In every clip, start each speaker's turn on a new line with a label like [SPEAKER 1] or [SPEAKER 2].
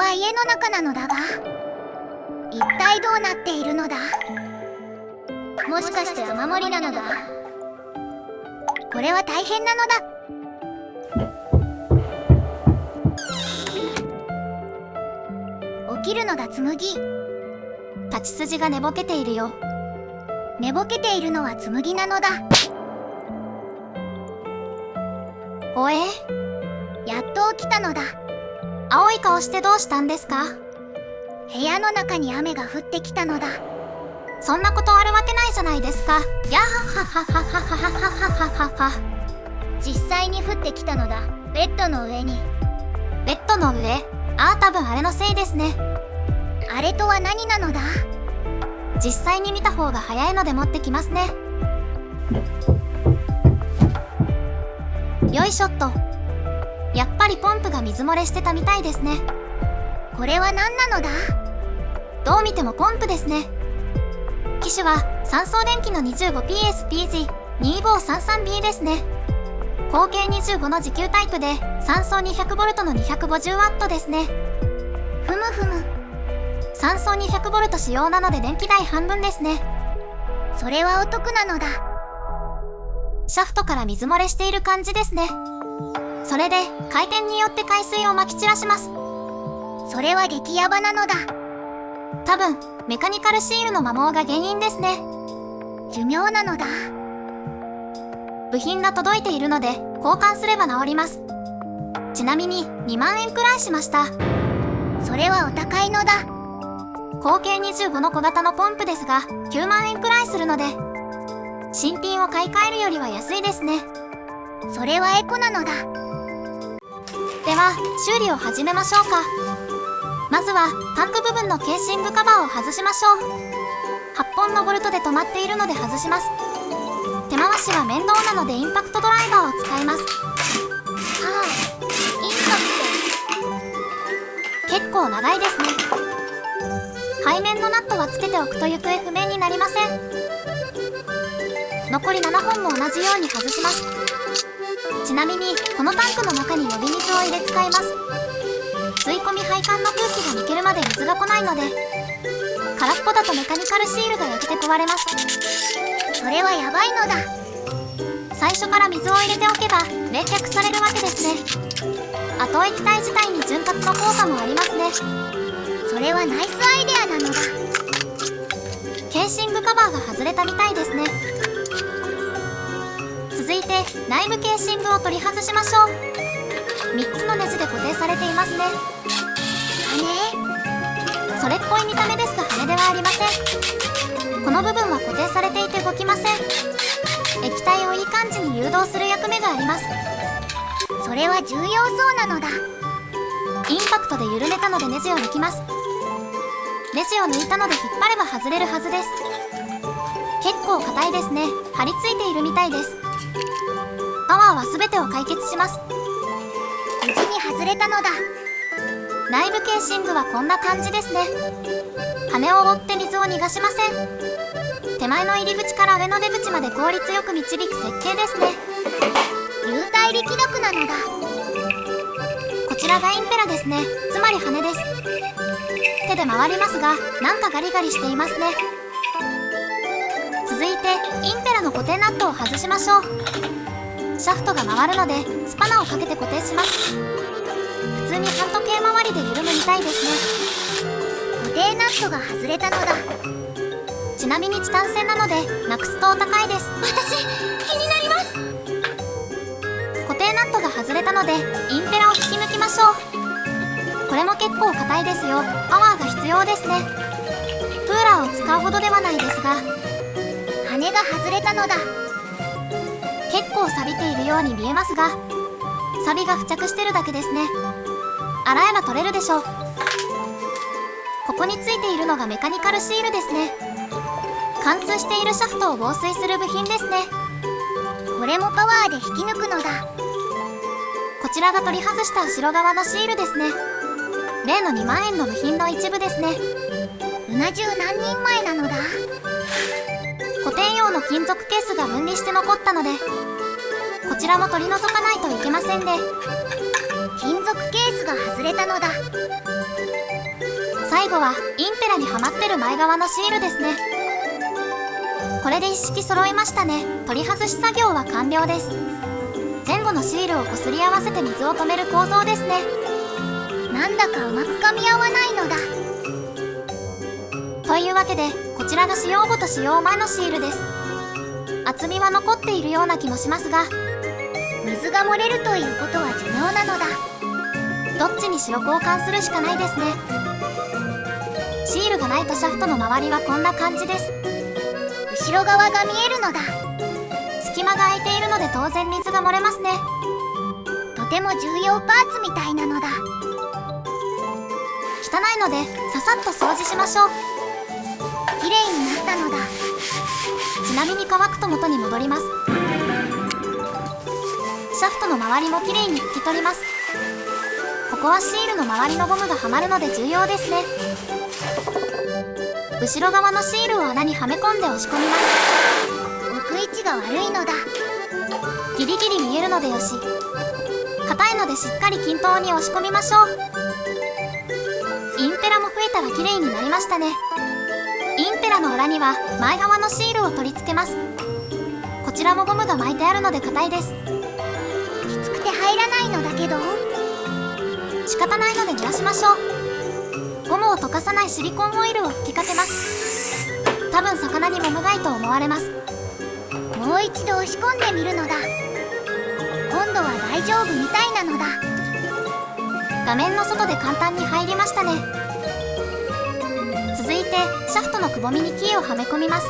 [SPEAKER 1] は家の中なのだが、一体どうなっているのだ？もしかして雨漏りなのだ？これは大変なのだ。起きるのだ、紬。
[SPEAKER 2] 立ち筋が寝ぼけているよ。
[SPEAKER 1] 寝ぼけているのは紬なのだ。
[SPEAKER 2] おえ？
[SPEAKER 1] やっと起きたのだ。
[SPEAKER 2] 青い顔してどうしたんですか？
[SPEAKER 1] 部屋の中に雨が降ってきたのだ。
[SPEAKER 2] そんなことあるわけないじゃないですか。やははははははははは。
[SPEAKER 1] 実際に降ってきたのだ。ベッドの上に。
[SPEAKER 2] ベッドの上？多分あれのせいですね。
[SPEAKER 1] あれとは何なのだ？
[SPEAKER 2] 実際に見た方が早いので持ってきますね。よいしょっと。やっぱりポンプが水漏れしてたみたいですね。
[SPEAKER 1] これは何なのだ？
[SPEAKER 2] どう見てもポンプですね。機種は三相電機の 25PSPG2533B ですね。口径25の持久タイプで3相 200V の 250W ですね。
[SPEAKER 1] ふむふむ。
[SPEAKER 2] 3相 200V 使用なので電気代半分ですね。
[SPEAKER 1] それはお得なのだ。
[SPEAKER 2] シャフトから水漏れしている感じですね。それで回転によって海水をまき散らします。
[SPEAKER 1] それは激ヤバなのだ。
[SPEAKER 2] 多分メカニカルシールの摩耗が原因ですね。
[SPEAKER 1] 寿命なのだ。
[SPEAKER 2] 部品が届いているので交換すれば治ります。ちなみに2万円くらいしました。
[SPEAKER 1] それはお高いのだ。
[SPEAKER 2] 口径25の小型のポンプですが9万円くらいするので、新品を買い替えるよりは安いですね。
[SPEAKER 1] それはエコなのだ。
[SPEAKER 2] では修理を始めましょうか。まずはタンク部分のケーシングカバーを外しましょう。8本のボルトで止まっているので外します。手回しは面倒なのでインパクトドライバーを使います。
[SPEAKER 1] はあ、インパ
[SPEAKER 2] 結構長いですね。背面のナットはつけておくと行方不明になりません。残り7本も同じように外します。ちなみにこのタンクの中に呼び水を入れ使います。吸い込み配管の空気が抜けるまで水が来ないので、空っぽだとメカニカルシールが焼けて壊れます。
[SPEAKER 1] それはやばいのだ。
[SPEAKER 2] 最初から水を入れておけば冷却されるわけですね。あと液体自体に潤滑の効果もありますね。
[SPEAKER 1] それはナイスアイデアなのだ。
[SPEAKER 2] ケーシングカバーが外れたみたいですね。続いて内部ケーシングを取り外しましょう。3つのネジで固定されていますね。それっぽい見た目ですが羽ではありません。この部分は固定されていて動きません。液体をいい感じに誘導する役目があります。
[SPEAKER 1] それは重要そうなのだ。
[SPEAKER 2] インパクトで緩めたのでネジを抜きます。ネジを抜いたので引っ張れば外れるはずです。結構硬いですね。張り付いているみたいです。パワーは全てを解決します。
[SPEAKER 1] 無事に外れたのだ。
[SPEAKER 2] 内部ケーシングはこんな感じですね。羽を折って水を逃がしません。手前の入り口から上の出口まで効率よく導く設計ですね。
[SPEAKER 1] 流体力学なのだ。
[SPEAKER 2] こちらがインペラですね。つまり羽です。手で回りますがなんかガリガリしていますね。続いてインペラの固定ナットを外しましょう。シャフトが回るのでスパナをかけて固定します。普通に半時計回りで緩むみたいですね。
[SPEAKER 1] 固定ナットが外れたのだ。
[SPEAKER 2] ちなみにチタン製なのでなくすとお高いです。
[SPEAKER 1] 私、気になります。
[SPEAKER 2] 固定ナットが外れたのでインペラを引き抜きましょう。これも結構硬いですよ。パワーが必要ですね。プーラーを使うほどではないですが、
[SPEAKER 1] 羽が外れたのだ。
[SPEAKER 2] 結構錆びているように見えますが、錆びが付着してるだけですね。洗えば取れるでしょう。ここについているのがメカニカルシールですね。貫通しているシャフトを防水する部品ですね。
[SPEAKER 1] これもパワーで引き抜くのだ。
[SPEAKER 2] こちらが取り外した後ろ側のシールですね。例の2万円の部品の一部ですね。
[SPEAKER 1] うな重何人前なのだ。
[SPEAKER 2] 固定用の金属ケースが分離して残ったので、こちらも取り除かないといけませんね。
[SPEAKER 1] 金属ケースが外れたのだ。
[SPEAKER 2] 最後はインペラにはまってる前側のシールですね。これで一式揃いましたね。取り外し作業は完了です。前後のシールをこすり合わせて水を止める構造ですね。
[SPEAKER 1] なんだかうまく噛み合わないのだ。
[SPEAKER 2] というわけでこちらが使用後と使用前のシールです。厚みは残っているような気もしますが、
[SPEAKER 1] 水が漏れるということは寿命なのだ。
[SPEAKER 2] どっちにしろ交換するしかないですね。シールがないとシャフトの周りはこんな感じです。
[SPEAKER 1] 後ろ側が見えるのだ。
[SPEAKER 2] 隙間が空いているので当然水が漏れますね。
[SPEAKER 1] とても重要パーツみたいなのだ。
[SPEAKER 2] 汚いのでささっと掃除しましょう。
[SPEAKER 1] きれいになったのだ。
[SPEAKER 2] ちなみに乾くと元に戻ります。シャフトの周りもきれいに拭き取ります。ここはシールの周りのゴムがはまるので重要ですね。後ろ側のシールを穴にはめ込んで押し込みます。
[SPEAKER 1] 置く位置が悪いのだ。
[SPEAKER 2] ギリギリ見えるのでよし。硬いのでしっかり均等に押し込みましょう。インペラも増えたらきれいになりましたね。インペラの裏には前側のシールを取り付けます。こちらもゴムが巻いてあるので硬いです。
[SPEAKER 1] きつくて入らないのだけど。
[SPEAKER 2] 仕方ないので濡らしましょう。ゴムを溶かさないシリコンオイルを吹きかけます。多分魚にも無害と思われます。
[SPEAKER 1] もう一度押し込んでみるのだ。今度は大丈夫みたいなのだ。
[SPEAKER 2] 画面の外で簡単に入りましたね。続いてシャフトのくぼみにキーをはめ込みます。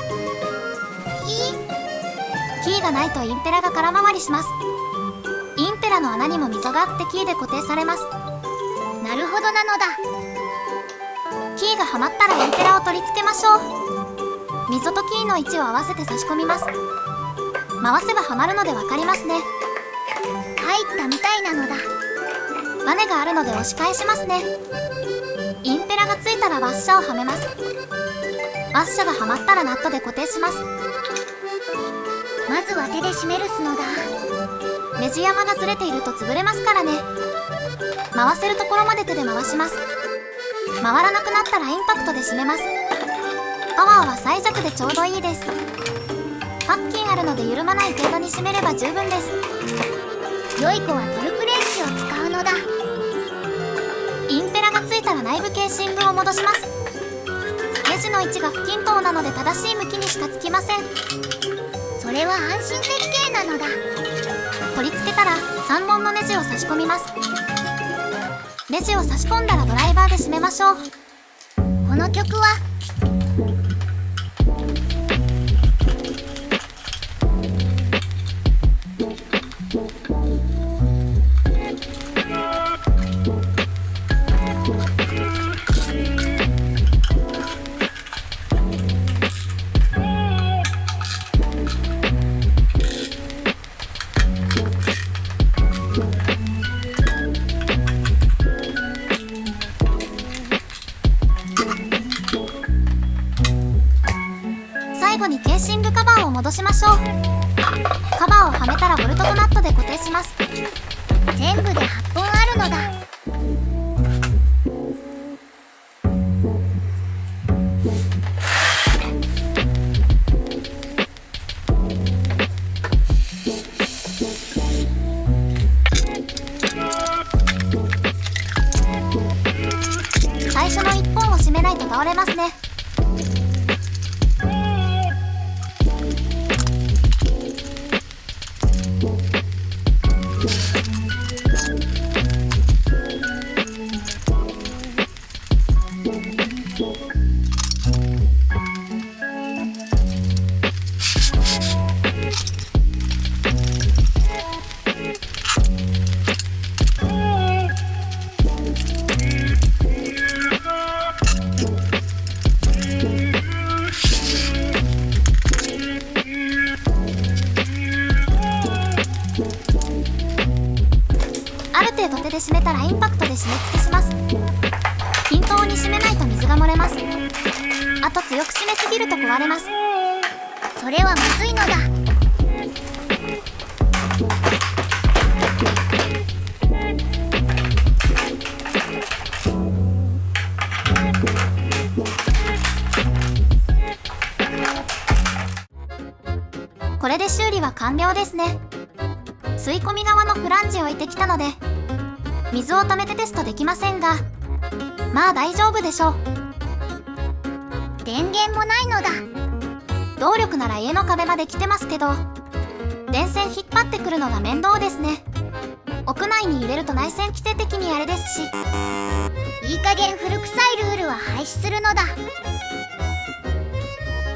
[SPEAKER 2] キーがないとインペラが空回りします。インペラの穴にも溝があってキーで固定されます。
[SPEAKER 1] なるほどなのだ。
[SPEAKER 2] キーがはまったらインペラを取り付けましょう。溝とキーの位置を合わせて差し込みます。回せばはまるので分かりますね。
[SPEAKER 1] 入ったみたいなのだ。
[SPEAKER 2] バネがあるので押し返しますね。インペラがついたらワッシャーをはめます。ワッシャーがはまったらナットで固定します。
[SPEAKER 1] まずは手で締めるすのだ。
[SPEAKER 2] ネジ山がずれていると潰れますからね。回せるところまで手で回します。回らなくなったらインパクトで締めます。パワーは最弱でちょうどいいです。8筋あるので緩まない程度に締めれば十分です。
[SPEAKER 1] 良い子はトルクレンチを使うのだ。
[SPEAKER 2] インペラがついたら内部ケーシングを戻します。ネジの位置が不均等なので正しい向きにしかつきません。
[SPEAKER 1] それは安心設計なのだ。
[SPEAKER 2] 取り付けたら3本のネジを差し込みます。ネジを差し込んだらドライバーで締めましょう。
[SPEAKER 1] この曲は
[SPEAKER 2] 最後にケーシングカバーを戻しましょう。カバーをはめたらボルトとナットで固定します。
[SPEAKER 1] 全部で8本あるのだ。
[SPEAKER 2] 最初の1本を締めないと倒れますね。ある程度手で締めたらインパクトで締め付けします。均等に締めないと水が漏れます。あと強く締めすぎると壊れます。
[SPEAKER 1] それはまずいのだ。
[SPEAKER 2] これで修理は完了ですね。吸い込み側のフランジを置いてきたので水を溜めてテストできませんが、まあ大丈夫でしょう。
[SPEAKER 1] 電源もないのだ。
[SPEAKER 2] 動力なら家の壁まで来てますけど、電線引っ張ってくるのが面倒ですね。屋内に入れると内線規定的にあれですし、
[SPEAKER 1] いい加減古臭いルールは廃止するのだ。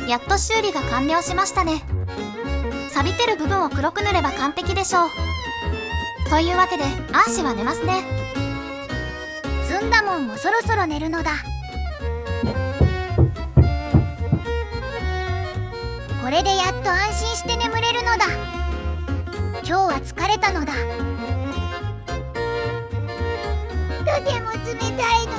[SPEAKER 2] やっと修理が完了しましたね。錆びてる部分を黒く塗れば完璧でしょう。というわけでアーシは寝ますね。
[SPEAKER 1] ずんだもんもそろそろ寝るのだ。これでやっと安心して眠れるのだ。今日は疲れたのだ。とても冷たいの